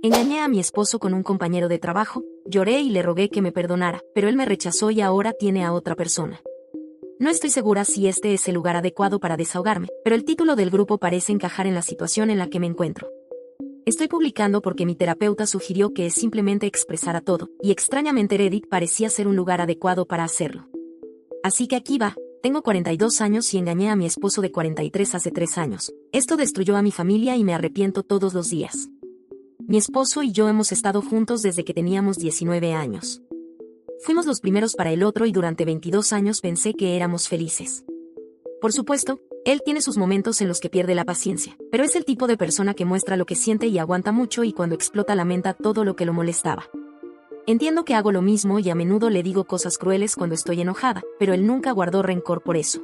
Engañé a mi esposo con un compañero de trabajo, lloré y le rogué que me perdonara, pero él me rechazó y ahora tiene a otra persona. No estoy segura si este es el lugar adecuado para desahogarme, pero el título del grupo parece encajar en la situación en la que me encuentro. Estoy publicando porque mi terapeuta sugirió que simplemente expresara todo, y extrañamente Reddit parecía ser un lugar adecuado para hacerlo. Así que aquí va. Tengo 42 años y engañé a mi esposo de 43 hace 3 años. Esto destruyó a mi familia y me arrepiento todos los días. Mi esposo y yo hemos estado juntos desde que teníamos 19 años. Fuimos los primeros para el otro y durante 22 años pensé que éramos felices. Por supuesto, él tiene sus momentos en los que pierde la paciencia, pero es el tipo de persona que muestra lo que siente y aguanta mucho y cuando explota lamenta todo lo que lo molestaba. Entiendo que hago lo mismo y a menudo le digo cosas crueles cuando estoy enojada, pero él nunca guardó rencor por eso.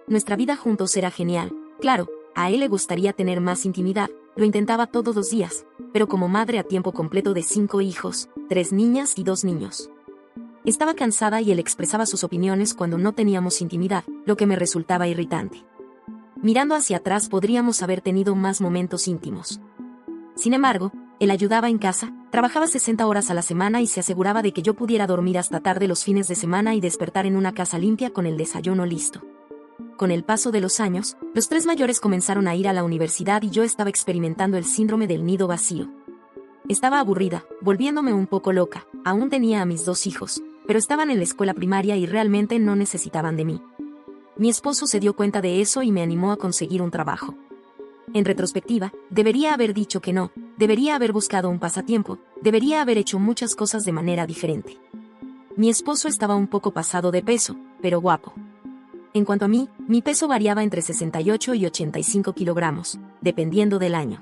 Nuestra vida juntos era genial. Claro, a él le gustaría tener más intimidad, lo intentaba todos los días, pero como madre a tiempo completo de 5 hijos, 3 niñas y 2 niños. Estaba cansada y él expresaba sus opiniones cuando no teníamos intimidad, lo que me resultaba irritante. Mirando hacia atrás podríamos haber tenido más momentos íntimos. Sin embargo, él ayudaba en casa, trabajaba 60 horas a la semana y se aseguraba de que yo pudiera dormir hasta tarde los fines de semana y despertar en una casa limpia con el desayuno listo. Con el paso de los años, los 3 mayores comenzaron a ir a la universidad y yo estaba experimentando el síndrome del nido vacío. Estaba aburrida, volviéndome un poco loca, aún tenía a mis 2 hijos, pero estaban en la escuela primaria y realmente no necesitaban de mí. Mi esposo se dio cuenta de eso y me animó a conseguir un trabajo. En retrospectiva, debería haber dicho que no, debería haber buscado un pasatiempo, debería haber hecho muchas cosas de manera diferente. Mi esposo estaba un poco pasado de peso, pero guapo. En cuanto a mí, mi peso variaba entre 68 y 85 kilogramos, dependiendo del año.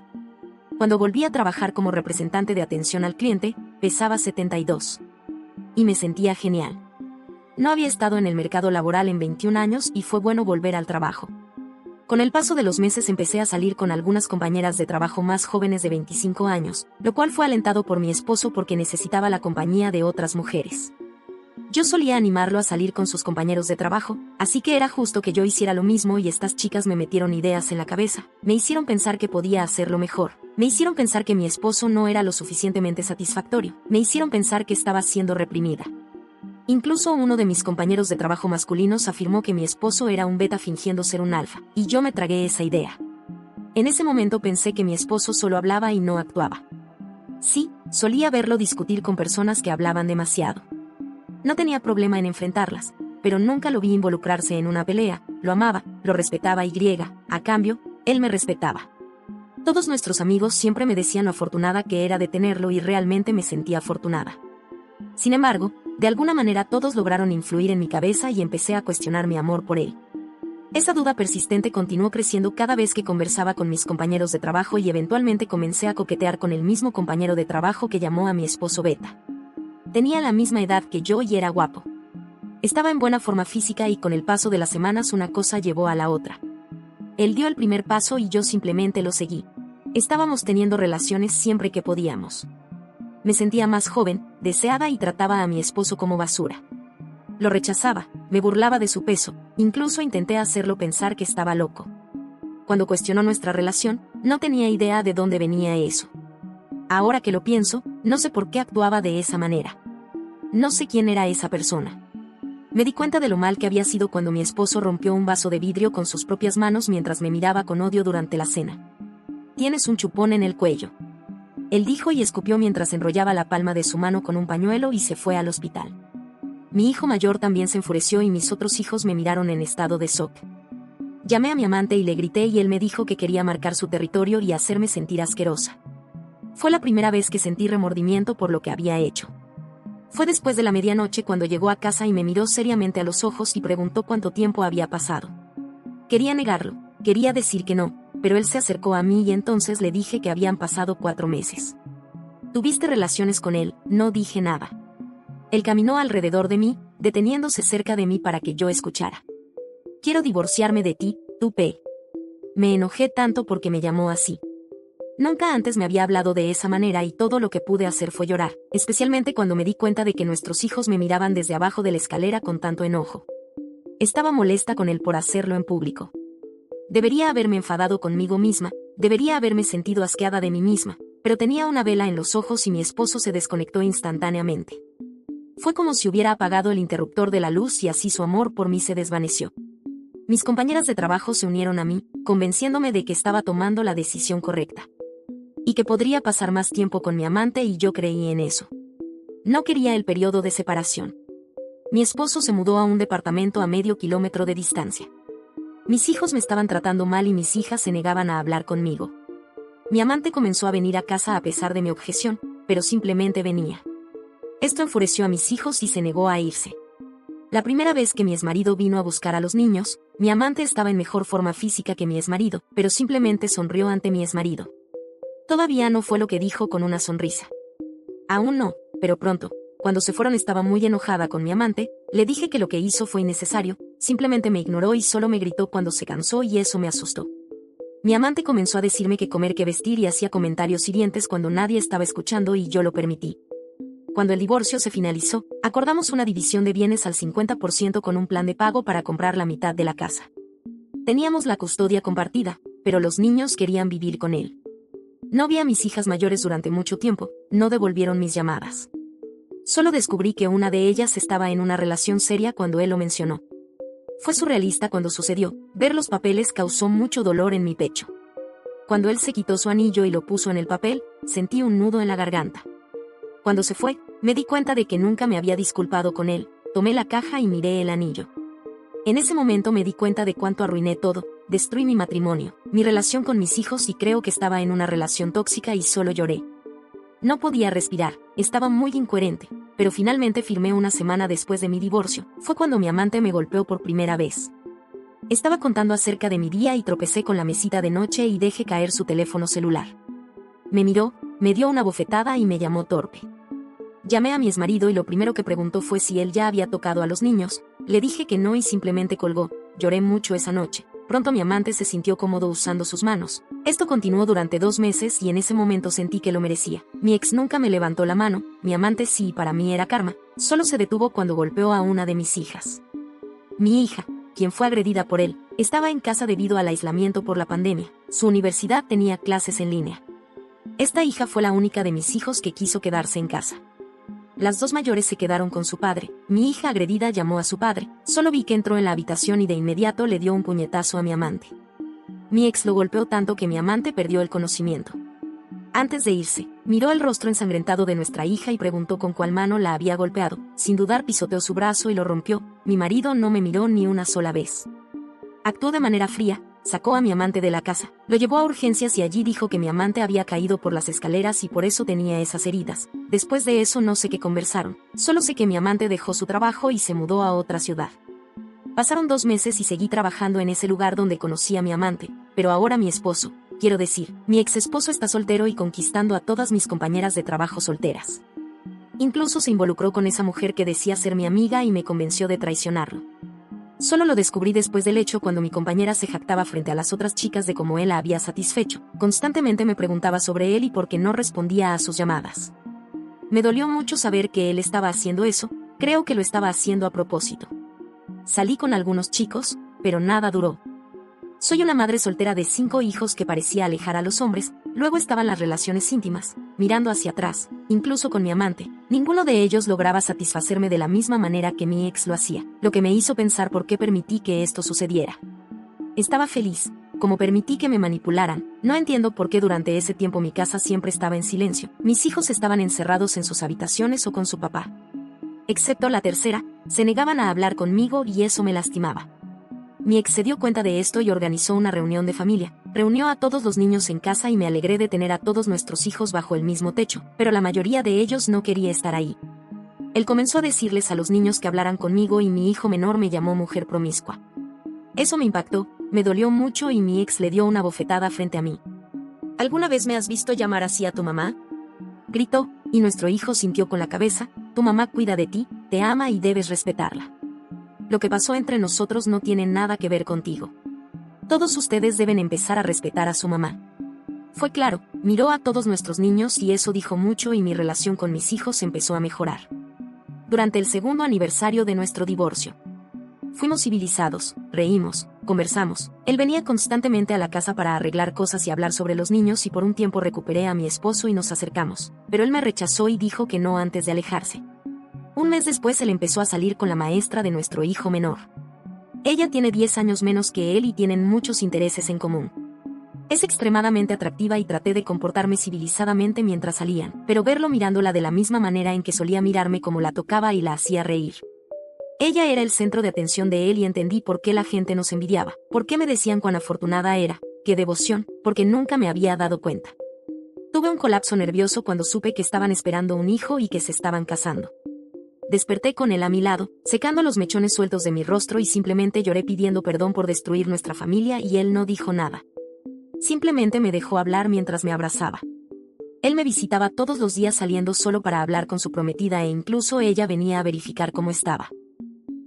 Cuando volví a trabajar como representante de atención al cliente, pesaba 72. Y me sentía genial. No había estado en el mercado laboral en 21 años y fue bueno volver al trabajo. Con el paso de los meses empecé a salir con algunas compañeras de trabajo más jóvenes de 25 años, lo cual fue alentado por mi esposo porque necesitaba la compañía de otras mujeres. Yo solía animarlo a salir con sus compañeros de trabajo, así que era justo que yo hiciera lo mismo y estas chicas me metieron ideas en la cabeza, me hicieron pensar que podía hacerlo mejor, me hicieron pensar que mi esposo no era lo suficientemente satisfactorio, me hicieron pensar que estaba siendo reprimida. Incluso uno de mis compañeros de trabajo masculinos afirmó que mi esposo era un beta fingiendo ser un alfa, y yo me tragué esa idea. En ese momento pensé que mi esposo solo hablaba y no actuaba. Sí, solía verlo discutir con personas que hablaban demasiado. No tenía problema en enfrentarlas, pero nunca lo vi involucrarse en una pelea, lo amaba, lo respetaba y, a cambio, él me respetaba. Todos nuestros amigos siempre me decían lo afortunada que era de tenerlo y realmente me sentía afortunada. Sin embargo, de alguna manera todos lograron influir en mi cabeza y empecé a cuestionar mi amor por él. Esa duda persistente continuó creciendo cada vez que conversaba con mis compañeros de trabajo y eventualmente comencé a coquetear con el mismo compañero de trabajo que llamó a mi esposo Beta. Tenía la misma edad que yo y era guapo. Estaba en buena forma física y con el paso de las semanas una cosa llevó a la otra. Él dio el primer paso y yo simplemente lo seguí. Estábamos teniendo relaciones siempre que podíamos. Me sentía más joven, deseada y trataba a mi esposo como basura. Lo rechazaba, me burlaba de su peso, incluso intenté hacerlo pensar que estaba loco. Cuando cuestionó nuestra relación, no tenía idea de dónde venía eso. Ahora que lo pienso, no sé por qué actuaba de esa manera. No sé quién era esa persona. Me di cuenta de lo mal que había sido cuando mi esposo rompió un vaso de vidrio con sus propias manos mientras me miraba con odio durante la cena. «Tienes un chupón en el cuello», él dijo y escupió mientras enrollaba la palma de su mano con un pañuelo y se fue al hospital. Mi hijo mayor también se enfureció y mis otros hijos me miraron en estado de shock. Llamé a mi amante y le grité y él me dijo que quería marcar su territorio y hacerme sentir asquerosa. Fue la primera vez que sentí remordimiento por lo que había hecho. Fue después de la medianoche cuando llegó a casa y me miró seriamente a los ojos y preguntó cuánto tiempo había pasado. Quería negarlo, quería decir que no, pero él se acercó a mí y entonces le dije que habían pasado 4 meses. ¿Tuviste relaciones con él? No dije nada. Él caminó alrededor de mí, deteniéndose cerca de mí para que yo escuchara. Quiero divorciarme de ti, tú P. Me enojé tanto porque me llamó así. Nunca antes me había hablado de esa manera y todo lo que pude hacer fue llorar, especialmente cuando me di cuenta de que nuestros hijos me miraban desde abajo de la escalera con tanto enojo. Estaba molesta con él por hacerlo en público. Debería haberme enfadado conmigo misma, debería haberme sentido asqueada de mí misma, pero tenía una vela en los ojos y mi esposo se desconectó instantáneamente. Fue como si hubiera apagado el interruptor de la luz y así su amor por mí se desvaneció. Mis compañeras de trabajo se unieron a mí, convenciéndome de que estaba tomando la decisión correcta. Y que podría pasar más tiempo con mi amante y yo creí en eso. No quería el periodo de separación. Mi esposo se mudó a un departamento a medio kilómetro de distancia. Mis hijos me estaban tratando mal y mis hijas se negaban a hablar conmigo. Mi amante comenzó a venir a casa a pesar de mi objeción, pero simplemente venía. Esto enfureció a mis hijos y se negó a irse. La primera vez que mi exmarido vino a buscar a los niños, mi amante estaba en mejor forma física que mi exmarido, pero simplemente sonrió ante mi exmarido. Todavía no fue lo que dijo con una sonrisa. Aún no, pero pronto. Cuando se fueron estaba muy enojada con mi amante, le dije que lo que hizo fue innecesario, simplemente me ignoró y solo me gritó cuando se cansó y eso me asustó. Mi amante comenzó a decirme qué comer, qué vestir y hacía comentarios hirientes cuando nadie estaba escuchando y yo lo permití. Cuando el divorcio se finalizó, acordamos una división de bienes al 50% con un plan de pago para comprar la mitad de la casa. Teníamos la custodia compartida, pero los niños querían vivir con él. No vi a mis hijas mayores durante mucho tiempo, no devolvieron mis llamadas. Solo descubrí que una de ellas estaba en una relación seria cuando él lo mencionó. Fue surrealista cuando sucedió, ver los papeles causó mucho dolor en mi pecho. Cuando él se quitó su anillo y lo puso en el papel, sentí un nudo en la garganta. Cuando se fue, me di cuenta de que nunca me había disculpado con él, tomé la caja y miré el anillo. En ese momento me di cuenta de cuánto arruiné todo, destruí mi matrimonio, mi relación con mis hijos y creo que estaba en una relación tóxica y solo lloré. No podía respirar, estaba muy incoherente, pero finalmente firmé una semana después de mi divorcio. Fue cuando mi amante me golpeó por primera vez. Estaba contando acerca de mi día y tropecé con la mesita de noche y dejé caer su teléfono celular. Me miró, me dio una bofetada y me llamó torpe. Llamé a mi exmarido y lo primero que preguntó fue si él ya había tocado a los niños. Le dije que no y simplemente colgó. Lloré mucho esa noche. Pronto mi amante se sintió cómodo usando sus manos. Esto continuó durante 2 meses y en ese momento sentí que lo merecía. Mi ex nunca me levantó la mano, mi amante sí, para mí era karma. Solo se detuvo cuando golpeó a una de mis hijas. Mi hija, quien fue agredida por él, estaba en casa debido al aislamiento por la pandemia. Su universidad tenía clases en línea. Esta hija fue la única de mis hijos que quiso quedarse en casa. Las 2 mayores se quedaron con su padre. Mi hija agredida llamó a su padre. Solo vi que entró en la habitación y de inmediato le dio un puñetazo a mi amante. Mi ex lo golpeó tanto que mi amante perdió el conocimiento. Antes de irse, miró el rostro ensangrentado de nuestra hija y preguntó con cuál mano la había golpeado. Sin dudar pisoteó su brazo y lo rompió. Mi marido no me miró ni una sola vez. Actuó de manera fría. Sacó a mi amante de la casa, lo llevó a urgencias y allí dijo que mi amante había caído por las escaleras y por eso tenía esas heridas. Después de eso no sé qué conversaron, solo sé que mi amante dejó su trabajo y se mudó a otra ciudad. Pasaron 2 meses y seguí trabajando en ese lugar donde conocí a mi amante, pero ahora mi esposo, quiero decir, mi ex esposo está soltero y conquistando a todas mis compañeras de trabajo solteras. Incluso se involucró con esa mujer que decía ser mi amiga y me convenció de traicionarlo. Solo lo descubrí después del hecho cuando mi compañera se jactaba frente a las otras chicas de cómo él la había satisfecho. Constantemente me preguntaba sobre él y por qué no respondía a sus llamadas. Me dolió mucho saber que él estaba haciendo eso, creo que lo estaba haciendo a propósito. Salí con algunos chicos, pero nada duró. Soy una madre soltera de 5 hijos que parecía alejar a los hombres, luego estaban las relaciones íntimas, mirando hacia atrás, incluso con mi amante. Ninguno de ellos lograba satisfacerme de la misma manera que mi ex lo hacía, lo que me hizo pensar por qué permití que esto sucediera. Estaba feliz, como permití que me manipularan. No entiendo por qué durante ese tiempo mi casa siempre estaba en silencio. Mis hijos estaban encerrados en sus habitaciones o con su papá. Excepto la tercera, se negaban a hablar conmigo y eso me lastimaba. Mi ex se dio cuenta de esto y organizó una reunión de familia. Reunió a todos los niños en casa y me alegré de tener a todos nuestros hijos bajo el mismo techo, pero la mayoría de ellos no quería estar ahí. Él comenzó a decirles a los niños que hablaran conmigo y mi hijo menor me llamó mujer promiscua. Eso me impactó, me dolió mucho y mi ex le dio una bofetada frente a mí. ¿Alguna vez me has visto llamar así a tu mamá?, gritó, y nuestro hijo sintió con la cabeza. Tu mamá cuida de ti, te ama y debes respetarla. Lo que pasó entre nosotros no tiene nada que ver contigo. Todos ustedes deben empezar a respetar a su mamá. Fue claro, miró a todos nuestros niños y eso dijo mucho y mi relación con mis hijos empezó a mejorar. Durante el 2º aniversario de nuestro divorcio, fuimos civilizados, reímos, conversamos. Él venía constantemente a la casa para arreglar cosas y hablar sobre los niños y por un tiempo recuperé a mi esposo y nos acercamos. Pero él me rechazó y dijo que no antes de alejarse. Un mes después él empezó a salir con la maestra de nuestro hijo menor. Ella tiene 10 años menos que él y tienen muchos intereses en común. Es extremadamente atractiva y traté de comportarme civilizadamente mientras salían, pero verlo mirándola de la misma manera en que solía mirarme como la tocaba y la hacía reír. Ella era el centro de atención de él y entendí por qué la gente nos envidiaba, por qué me decían cuán afortunada era, qué devoción, porque nunca me había dado cuenta. Tuve un colapso nervioso cuando supe que estaban esperando un hijo y que se estaban casando. Desperté con él a mi lado, secando los mechones sueltos de mi rostro y simplemente lloré pidiendo perdón por destruir nuestra familia y él no dijo nada. Simplemente me dejó hablar mientras me abrazaba. Él me visitaba todos los días saliendo solo para hablar con su prometida e incluso ella venía a verificar cómo estaba.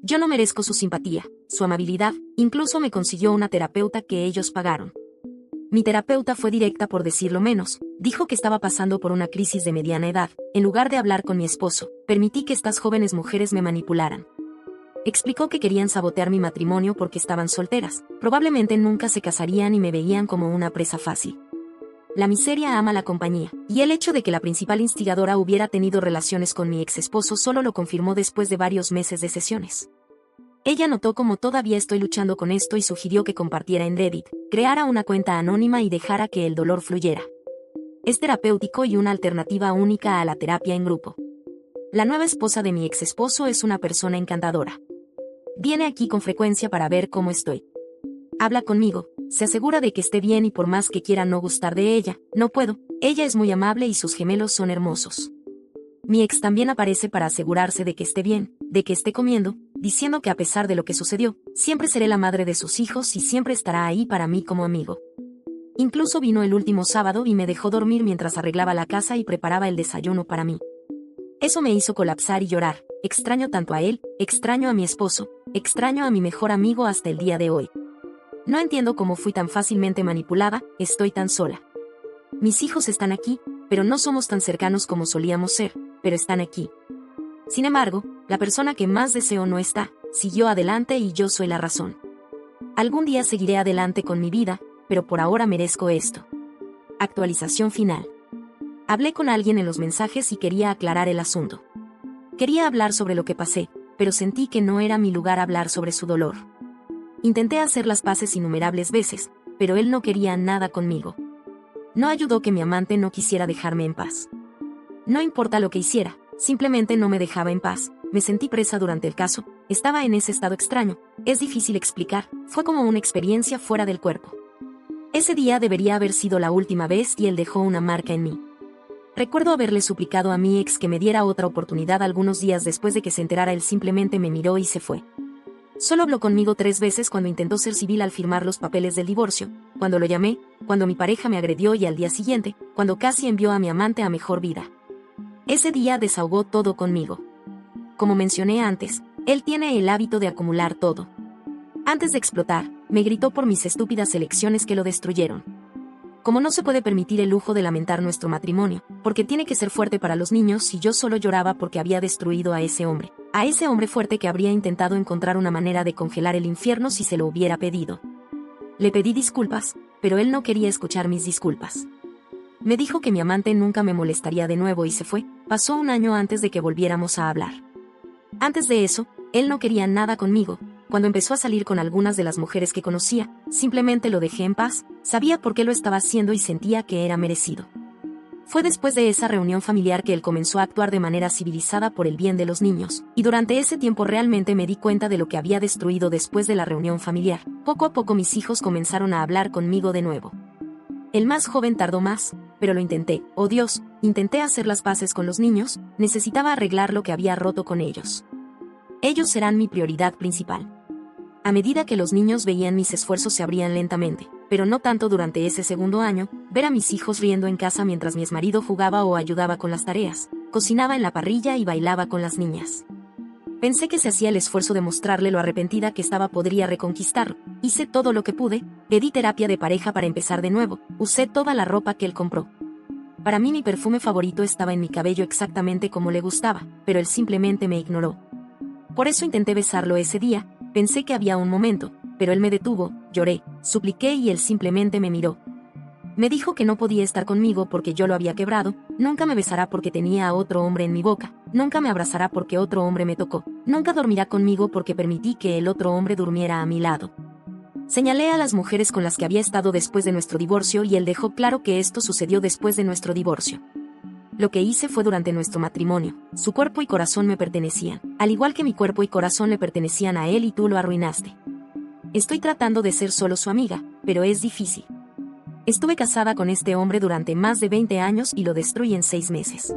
Yo no merezco su simpatía, su amabilidad, incluso me consiguió una terapeuta que ellos pagaron. Mi terapeuta fue directa por decirlo menos, dijo que estaba pasando por una crisis de mediana edad. En lugar de hablar con mi esposo, permití que estas jóvenes mujeres me manipularan. Explicó que querían sabotear mi matrimonio porque estaban solteras, probablemente nunca se casarían y me veían como una presa fácil. La miseria ama la compañía, y el hecho de que la principal instigadora hubiera tenido relaciones con mi ex esposo solo lo confirmó después de varios meses de sesiones. Ella notó cómo todavía estoy luchando con esto y sugirió que compartiera en Reddit, creara una cuenta anónima y dejara que el dolor fluyera. Es terapéutico y una alternativa única a la terapia en grupo. La nueva esposa de mi ex esposo es una persona encantadora. Viene aquí con frecuencia para ver cómo estoy. Habla conmigo, se asegura de que esté bien y por más que quiera no gustar de ella, no puedo. Ella es muy amable y sus gemelos son hermosos. Mi ex también aparece para asegurarse de que esté bien, de que esté comiendo, diciendo que a pesar de lo que sucedió, siempre seré la madre de sus hijos y siempre estará ahí para mí como amigo. Incluso vino el último sábado y me dejó dormir mientras arreglaba la casa y preparaba el desayuno para mí. Eso me hizo colapsar y llorar. Extraño tanto a él, extraño a mi esposo, extraño a mi mejor amigo hasta el día de hoy. No entiendo cómo fui tan fácilmente manipulada, estoy tan sola. Mis hijos están aquí, pero no somos tan cercanos como solíamos ser, pero están aquí. Sin embargo, la persona que más deseo no está, siguió adelante y yo soy la razón. Algún día seguiré adelante con mi vida, pero por ahora merezco esto. Actualización final. Hablé con alguien en los mensajes y quería aclarar el asunto. Quería hablar sobre lo que pasé, pero sentí que no era mi lugar hablar sobre su dolor. Intenté hacer las paces innumerables veces, pero él no quería nada conmigo. No ayudó que mi amante no quisiera dejarme en paz. No importa lo que hiciera, simplemente no me dejaba en paz. Me sentí presa durante el caso, estaba en ese estado extraño, es difícil explicar, fue como una experiencia fuera del cuerpo. Ese día debería haber sido la última vez y él dejó una marca en mí. Recuerdo haberle suplicado a mi ex que me diera otra oportunidad algunos días después de que se enterara. Él simplemente me miró y se fue. Solo habló conmigo 3 veces cuando intentó ser civil al firmar los papeles del divorcio, cuando lo llamé, cuando mi pareja me agredió y al día siguiente, cuando casi envió a mi amante a mejor vida. Ese día desahogó todo conmigo. Como mencioné antes, él tiene el hábito de acumular todo. Antes de explotar, me gritó por mis estúpidas elecciones que lo destruyeron. Como no se puede permitir el lujo de lamentar nuestro matrimonio, porque tiene que ser fuerte para los niños y yo solo lloraba porque había destruido a ese hombre fuerte que habría intentado encontrar una manera de congelar el infierno si se lo hubiera pedido. Le pedí disculpas, pero él no quería escuchar mis disculpas. Me dijo que mi amante nunca me molestaría de nuevo y se fue. Pasó un año antes de que volviéramos a hablar. Antes de eso, él no quería nada conmigo. Cuando empezó a salir con algunas de las mujeres que conocía, simplemente lo dejé en paz, sabía por qué lo estaba haciendo y sentía que era merecido. Fue después de esa reunión familiar que él comenzó a actuar de manera civilizada por el bien de los niños, y durante ese tiempo realmente me di cuenta de lo que había destruido después de la reunión familiar. Poco a poco mis hijos comenzaron a hablar conmigo de nuevo. El más joven tardó más, pero lo intenté. Oh Dios, intenté hacer las paces con los niños, necesitaba arreglar lo que había roto con ellos. Ellos serán mi prioridad principal. A medida que los niños veían mis esfuerzos se abrían lentamente, pero no tanto durante ese segundo año, ver a mis hijos riendo en casa mientras mi exmarido jugaba o ayudaba con las tareas, cocinaba en la parrilla y bailaba con las niñas. Pensé que si hacía el esfuerzo de mostrarle lo arrepentida que estaba podría reconquistarlo. Hice todo lo que pude, pedí terapia de pareja para empezar de nuevo, usé toda la ropa que él compró. Para mí mi perfume favorito estaba en mi cabello exactamente como le gustaba, pero él simplemente me ignoró. Por eso intenté besarlo ese día, Pensé que había un momento, pero él me detuvo, lloré, supliqué y él simplemente me miró. Me dijo que no podía estar conmigo porque yo lo había quebrado, nunca me besará porque tenía a otro hombre en mi boca, nunca me abrazará porque otro hombre me tocó, nunca dormirá conmigo porque permití que el otro hombre durmiera a mi lado. Señalé a las mujeres con las que había estado después de nuestro divorcio y él dejó claro que esto sucedió después de nuestro divorcio. Lo que hice fue durante nuestro matrimonio. Su cuerpo y corazón me pertenecían, al igual que mi cuerpo y corazón le pertenecían a él y tú lo arruinaste. Estoy tratando de ser solo su amiga, pero es difícil. Estuve casada con este hombre durante más de 20 años y lo destruí en 6 meses.